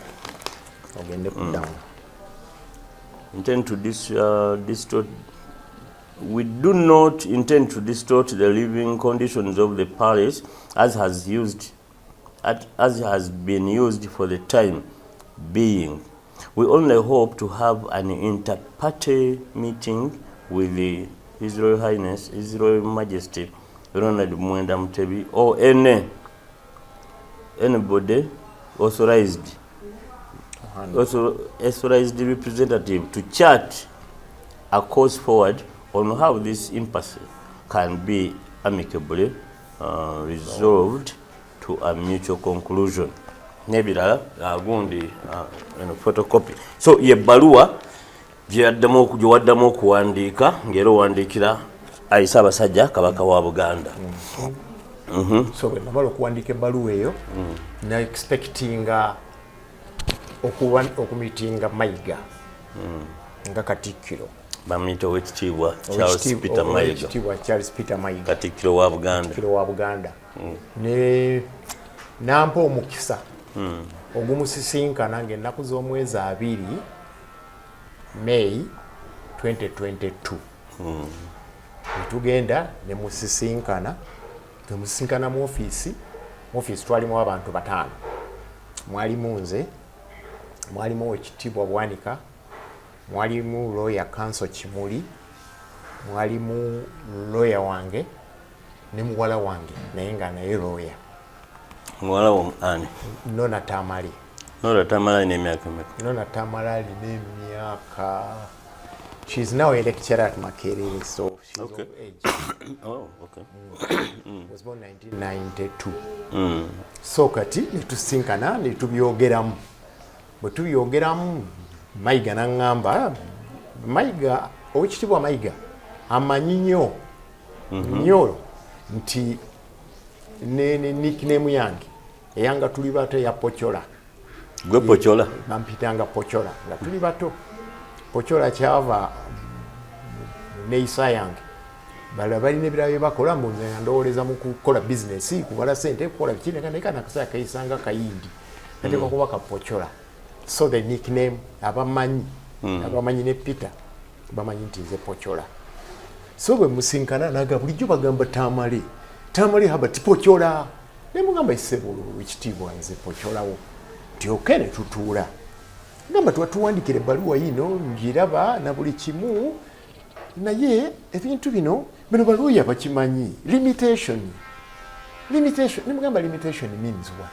ogende ku down intend to distort we do not intend to distort the living conditions of the palace as has been used for the time being. We only hope to have an inter-party meeting with His Royal Highness, His Royal Majesty, Ronald Mwenda Mutebi, or anybody authorized representative to chart a course forward on how this impasse can be amicably resolved to a mutual conclusion. Nebirala gundi photocopy. So ye baluwa gyewaddamu okuwandiika ng'era owandiikira ayisa abasajja Kabaka wa Buganda. So bwe namala okuwandiika ebbaluwa eyo na expectinga okumitinga Mayiga nga Katikkiro. Bamuyita Oweekitiibwa Charles Peter Mayiga. Katikkiro wa Buganda. Ne nampa omukisa ogumusisinkana ng'ennaku z'omwezi 2 May 2022. Netugenda ne musisinkana mu ofiisi twalimu abantu 5. Mwalimu nze, mwalimu Oweekitiibwa Bwanika, mwalimu lawyer Counsel Kimuli, mwalimu lawyer wange ne muwala wange naye nga naye lawyer. Muwala wo ani? Nona Tamale. Nona Tamale alina emyaka emeka? Nona Tamale alina emyaka... She's now a lecturer at Makerere, so she's of age. Oh, okay. Was born 1992. So kati netusinkana netubyogeramu. Bwe tubyogeramu Mayiga n'angamba, Mayiga, Oweekitiibwa Mayiga amanyi nnyo nti ne nickname yange eyanga tuli bato ya Pochola. Gwe Pochola? Bampitanga Pochola nga tuli bato. Pochola kyava neeyisa yange. Bala balina ebirala bye bakola mbunze nga ndowoleza mu kukola bizinesi, kubala ssente, kukola biki naye kanakasa kayisanga Kayindi. Nateekwa kuba ka Pochola. So the nickname abamanyi ne Peter bamanyi nti nze Pochola. So bwe musinkana naga bulijjo bagamba Tamale habati Pochola. Ne mugamba isebulu Oweekitiibwa nze Pochola wo. Tyoke ne tutuula. Ngamba tuwandikire ebbaluwa yino ngiraba na buli kimu naye ebintu bino baluuya bakimanyi. Limitation. Ne mugamba limitation means what?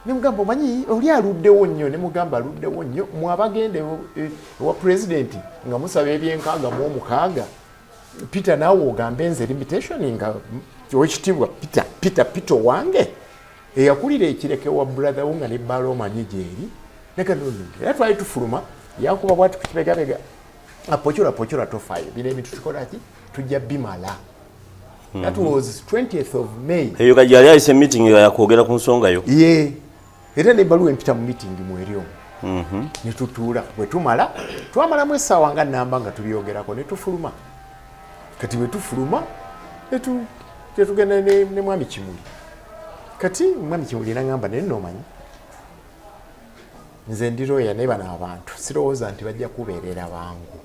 Ne mugamba omanyi oli aluddewo nnyo, ne mugamba aluddewo nnyo mwabagende wa president nga musaba ebyenkaaga mu omukaaga. Peter naawe ogambe nze limitation nga Oweekitiibwa Peter wange eyakulira ekireke wa brother wo nga ne bbala omanyi gyeri. Era twali tufuluma yakuba bwati ku kibegabega Pochola tofayo bino ebintu tukola ki tujja bimala. That was 20th of May. Eyo kajja yali ayise meeting yakwogera ku nsonga yo. Ye era ne baluwa empita mu meeting mweri omwo. Ne tutuula bwe twamalamu essaawa nga nnamba nga tulyogerako ne tufuluma. Kati bwe tufuluma tetugenda ne mwami Kimuli. Kati mwami Kimuli n'angamba naye n'omanyi nze ndi lawyer naye bano abantu sirowooza nti bajja kubeerera bangu.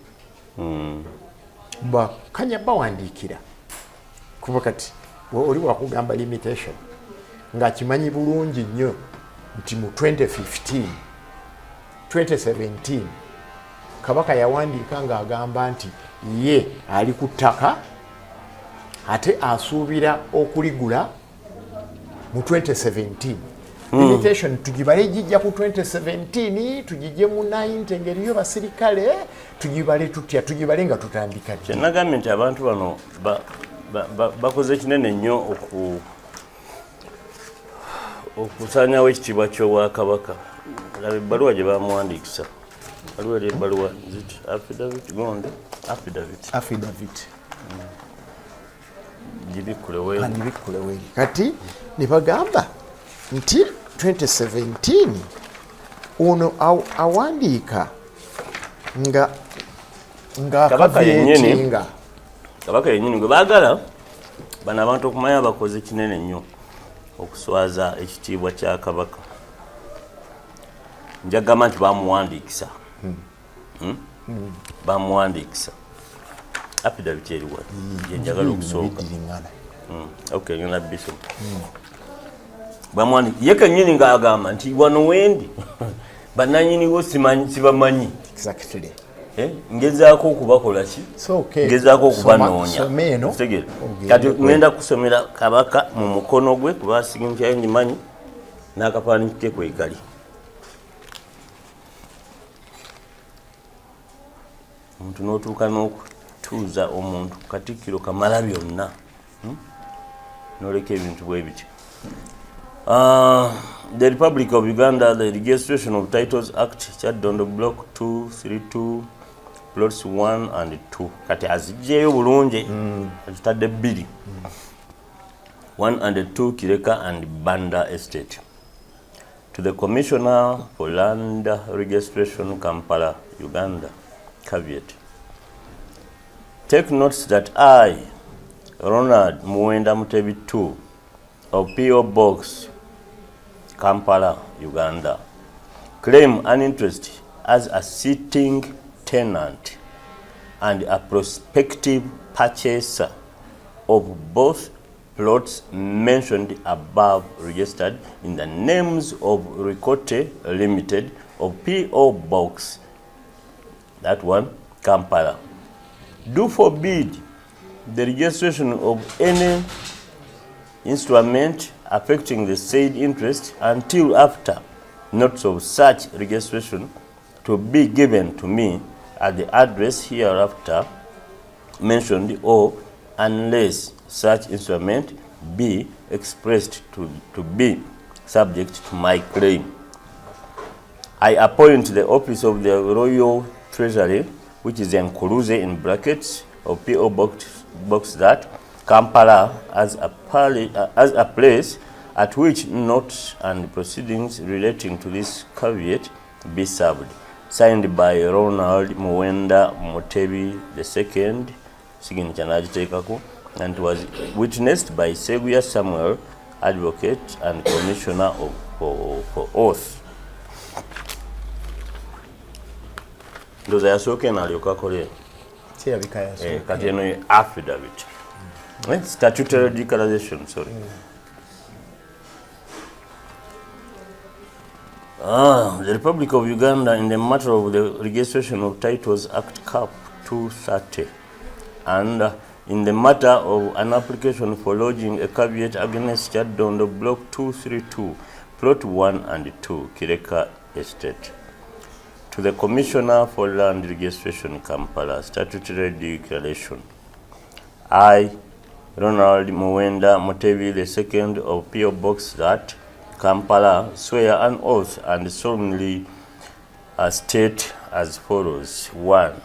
Bakanya bawandiikira kuba kati oli wakugamba limitation ng'akimanyi bulungi nnyo nti mu 2017 Kabaka yawandiika ng'agamba nti ye ali ku ttaka ate asuubira okuligula mu 2017. Limitation tugibale jijja ku 2017 tugijje mu 90 engeriyo basirikale tugibale tutya tugibale nga tutandika ddi. Nagambye nti abantu bano bakoze kinene nnyo okusaanyawo ekitiibwa ky'obwa Kabaka. Laba ebbaluwa gye bamuwandiikisa. Waliwo eri ebbaluwa affidavit. Gibikkuleweeri. Kati ne bagamba nti 2017 ono awandiika nga Kabaka yennyini gwe baagala bano abantu okumanya bakoze kinene nnyo okuswaza ekitiibwa kya Kabaka. Njagamba nti bamuwandiikisa. affidavit eriwa yenjagala okusooka okay ngena bishop bamwani yeka nyini ng'agamba nti wano wendi bananyiniwo sibamanyi exactly ngezaako okubakola ki ngezaako okubanoonya kati ngenda kusomera Kabaka mu mukono gwe kuba significayo nyimanyi n'akafaananyi ke kwekali omuntu n'otuuka n'okutuuza omuntu katikkiro kamala byonna n'oleka ebintu bwe bityo. The Republic of Uganda, the Registration of Titles Act, Chaddondo Block 232, plots 1 and 2. Kati azijjeyo bulungi azitadde bbiri 1 and 2 Kireka and Banda Estate. To the Commissioner for Land Registration, Kampala, Uganda, caveat. Take notes that I, Ronald Muwenda Mutebi 2, of P.O. Box, Kampala, Uganda, claim an interest as a sitting tenant and a prospective purchaser of both plots mentioned above, registered in the names of Ricote Limited of P.O. Box, that one, Kampala. Do forbid the registration of any instrument affecting the said interest until after notes of such registration to be given to me at the address hereafter mentioned, or unless such instrument be expressed to be subject to my claim. I appoint the office of the Royal Treasury, which is Enkuluze in brackets of P.O. Box that Kampala as a place at which notes and proceedings relating to this caveat be served. Signed by Ronald Muwenda Mutebi II, signature nagitekako, and was witnessed by Seguya Samuel, advocate and commissioner for oath. Ndoza yasooke n'alyoka akole kati eno ye affidavit. Statutory declaration, sorry. The Republic of Uganda, in the matter of the Registration of Titles Act Cap 230, and in the matter of an application for lodging a caveat against Chaddondo Block 232, Plot 1 and 2, Kireka Estate. To the Commissioner for Land Registration, Kampala, statutory declaration. I, Ronald Muwenda Mutebi II of P.O. Box that Kampala, swear an oath and solemnly state as follows. 1.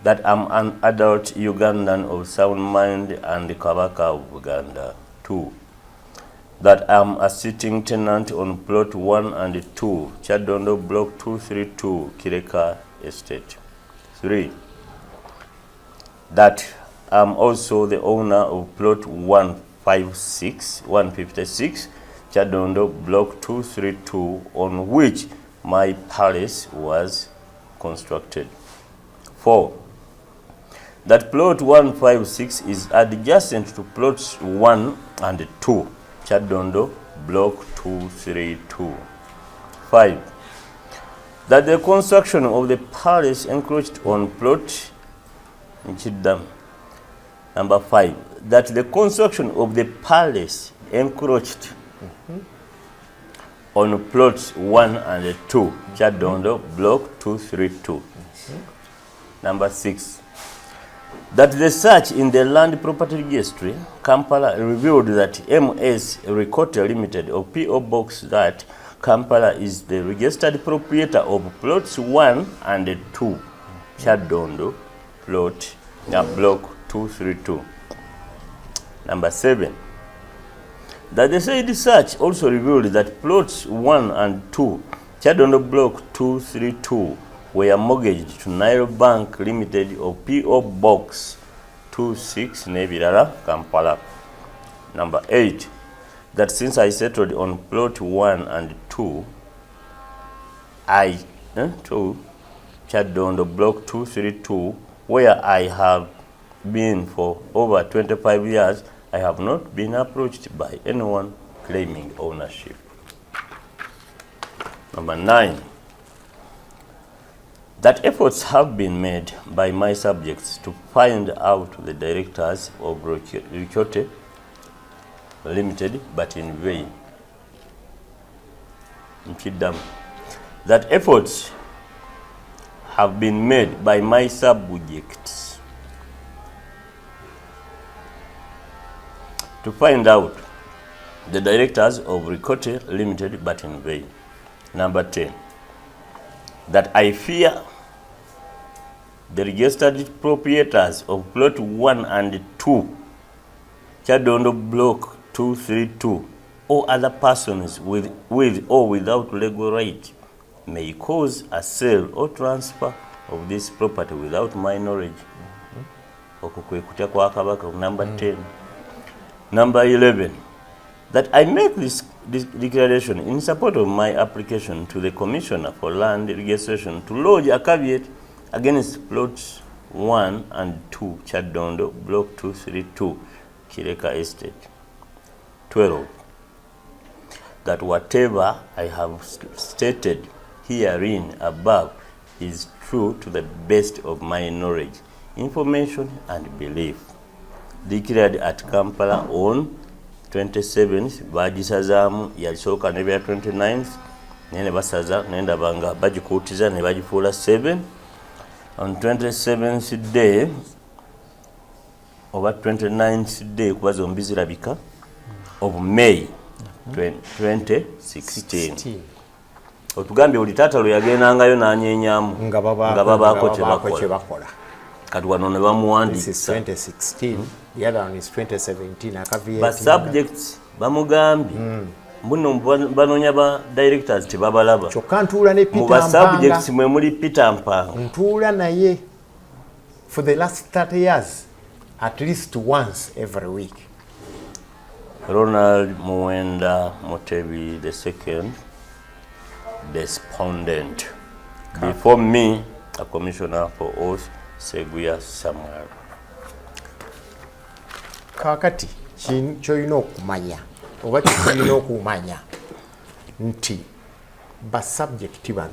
That I'm an adult Ugandan of sound mind and Kabaka of Uganda. 2. That I'm a sitting tenant on plot 1 and 2, Chaddondo Block 232, Kireka Estate. 3. That I'm also the owner of plot 156, Chaddondo Block 232, on which my palace was constructed. 4. That plot 156 is adjacent to plots 1 and 2, Chaddondo Block 232. 5. That the construction of the palace encroached on plot Number 5. That the construction of the palace encroached on plots 1 and 2, Chaddondo Block 232. Number 6. That the search in the Land Property Registry, Kampala, revealed that M.S. Ricote Limited of P.O. Box that Kampala is the registered proprietor of plots 1 and 2, Chaddondo Block 232. Number 7. That the said search also revealed that plots 1 and 2, Chaddondo Block 232, were mortgaged to Nile Bank Limited of P.O. Box 26, Nebirara, Kampala. Number 8. That since I settled on plot 1 and 2, Chaddondo Block 232, where I have been for over 25 years, I have not been approached by anyone claiming ownership. Number 9, that efforts have been made by my subjects to find out the directors of Rikote Limited, but in vain. That efforts have been made by my subjects to find out the directors of Rikote Limited, but in vain. Number 10, that I fear the registered proprietors of plot 1 and 2, Chadondo Block 232, or other persons with or without legal right may cause a sale or transfer of this property without my knowledge. Number 10. Number 11, that I make this declaration in support of my application to the Commissioner for Land Registration to lodge a caveat against plots 1 and 2, Chadondo Block 232, Kireka Estate. 12, that whatever I have stated herein above is true to the best of my knowledge, information, and belief. Declared at Kampala on 27th, bagisazamu yalisooka ne bya 29th, nene basaza nenda banga bagikuutiza ne bagifuula 7 on 27th day oba 29th day kuba zombi zirabika of May 2016. Otugambye buli taata lwe yagendangayo n'anyenyamu nga babaako kye bakola. Kati wano ne bamuwandiikisa. 2016, the other one is 2017. Ba subjects bamugambye mbuno banoonya ba directors tebabalaba. Kyokka ntuula ne Peter Mpanga. Mu ba subjects mwe muli Peter Mpanga. Ntuula naye for the last 30 years at least once every week. Ronald Muwenda Mutebi II, despondent. Before me, a commissioner for oath, Seguya Samuel. Kakati ky'olina okumanya oba ky'olina okumanya nti ba subject bano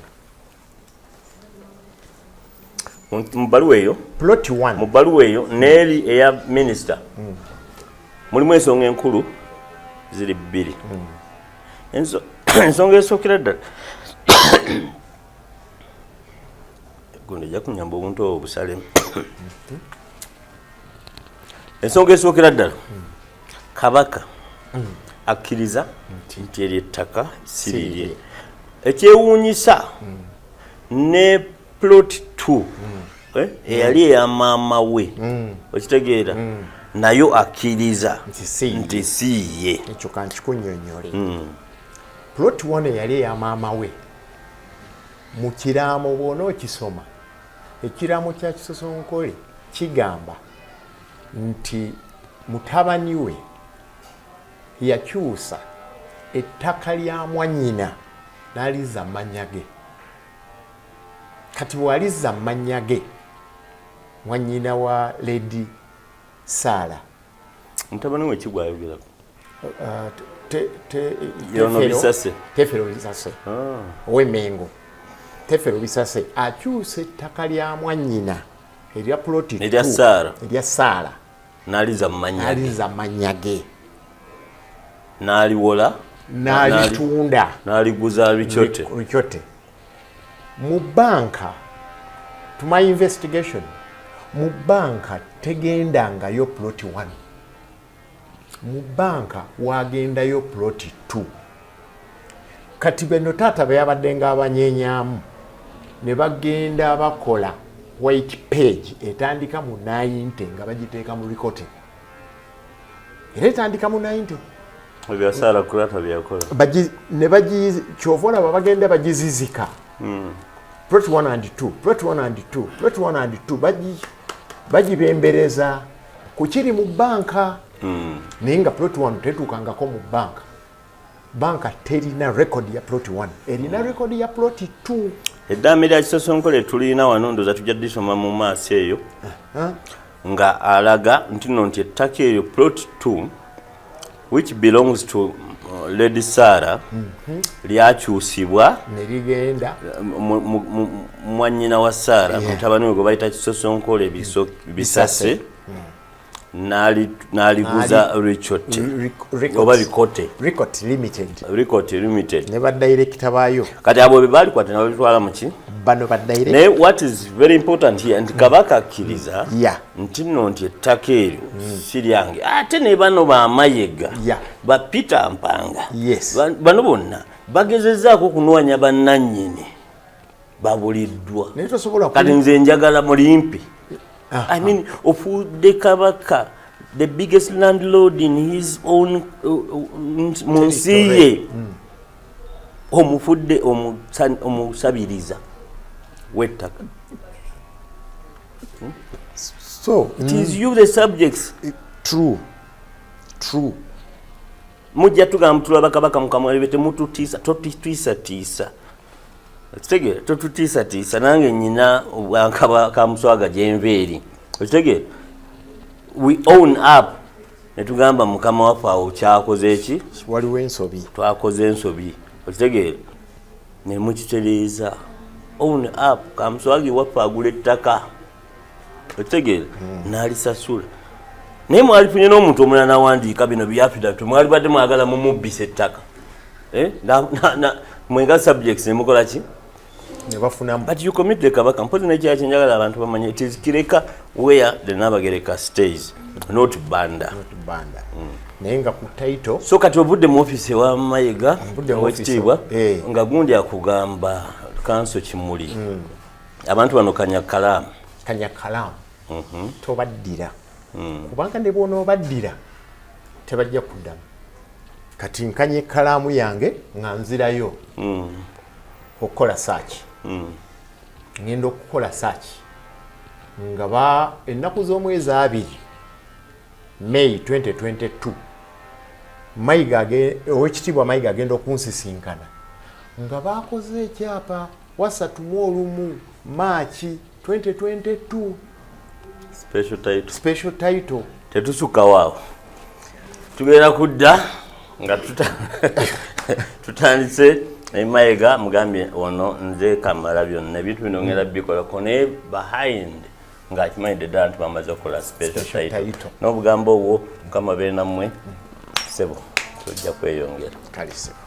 mu bbaluwa eyo plot 1 mu bbaluwa eyo n'eri eya minister mulimu ensonga enkulu ziri bbiri. Ensonga esookera ddala gundi ejja kunyamba obuntu obwo busalemu. Ensonga esookera ddala Kabaka akkiriza nti eryo ettaka si lirye. Ekyewuunyisa ne plot 2 eyali eya maama we okitegeera nayo akkiriza nti si ye. ekyo kankikunnyonnyole. Plot 1 eyali eya maama we mu kiraamo bw'ona okisoma ekiraamo kya Kisosonkole kigamba nti mutabani we yakyusa ettaka lya mwannyina n'alizza mannya ge. Kati bw'alizza mannya ge mwannyina wa Lady Sarah mutabani we kigwa ayogerako Tefero Bisase ow'Emmengo. Tefero Bisase akyusa ettaka lya mwannyina erya ploti erya Saara n'aliza mannya ge n'aliwola n'alitunda n'aliguza Rikote. Mu banka to my investigation mu banka tegendangayo ploti 1, mu banka wagendayo ploti 2. Kati beno taata beyabaddenga abanyenyaamu ne bagenda bakola white page etandika mu 90 nga bagiteeka mu Rikote. Era etandika mu 90 ebyasala kulata byakola ne kyova olaba bagenda bagizizika. Plot 1 and 2, plot 1 and 2, plot 1 and 2 bagibembereza ku kiri mu banka. Naye nga plot 1 tetuukangako mu banka. banka terina record ya plot 1 erina record ya plot 2 eddambi lya kisosonkole tulina wano ndoza tujja disoma mu maaso eyo nga alaga ntino nti ettaka eyo plot 2 which belongs to Lady Sarah lyakyusibwa nerigenda mwanyina wa Sarah mutabani we gwe bayita kisosonkole bisase n'aliguza oba Ricot Limited ne badirector baayo kati abo be balikwata nabo bitwala muki bano badirector naye what is very important here nti Kabaka akkiriza nti nno nti ettaka eryo si lyange ate ne bano bamayega ba Peter Mpanga bano bonna bagezezzaako okunoonya bannannyini babuliddwa kati nze njagala mulimpi I mean, ofudde Kabaka, the biggest landlord in his own munsiye, omufudde omusabiriza wettaka. So it is you the subjects. True. Mujja tugamba tulaba Kabaka mukamwalebe temututiisa totutiisa. Okitegere totutiisa nange nyina kamuswaga gyenveeri okitegere we own up netugamba mukama waffe awo kyakoze eki waliwo ensobi twakoze ensobi okitegere nemukitereeza own up kamuswagi waffe agula ettaka okitegere n'alisasula naye mwalifunye n'omuntu omulala nawandiika bino byafidatu mwali badde mwagala mumubbisa ettaka mwenga subjects nemukola ki but you commit the Kabaka mpozi nekya kyenjagala abantu bamanye it is Kireka where the Nabagereka stays not Banda naye nga ku title so kati ovudde mu office wa Mayiga wekitiibwa nga gundi akugamba kanso kimuli abantu bano kanyakalamu tobaddira kubanga ne bwona obaddira tebajja kuddamu kati nkanye ekkalaamu yange nga nzirayo okukola search ngenda okukola search nga ennaku z'omwezi 2 May 2022 owekitiibwa Mayiga agenda okunsisinkana nga bakoze ekyapa 31 March 2022 special title tetusukawaawo tugenda kudda nga tutandise Mayiga mugambye ono nze kamala byonna ebintu bino ngenda bikolako naye behind ng'akimanyidde ddala nti bamaze okukola special title n'obugambo obwo mukama beere nammwe sebo tujja kweyongera kale sebo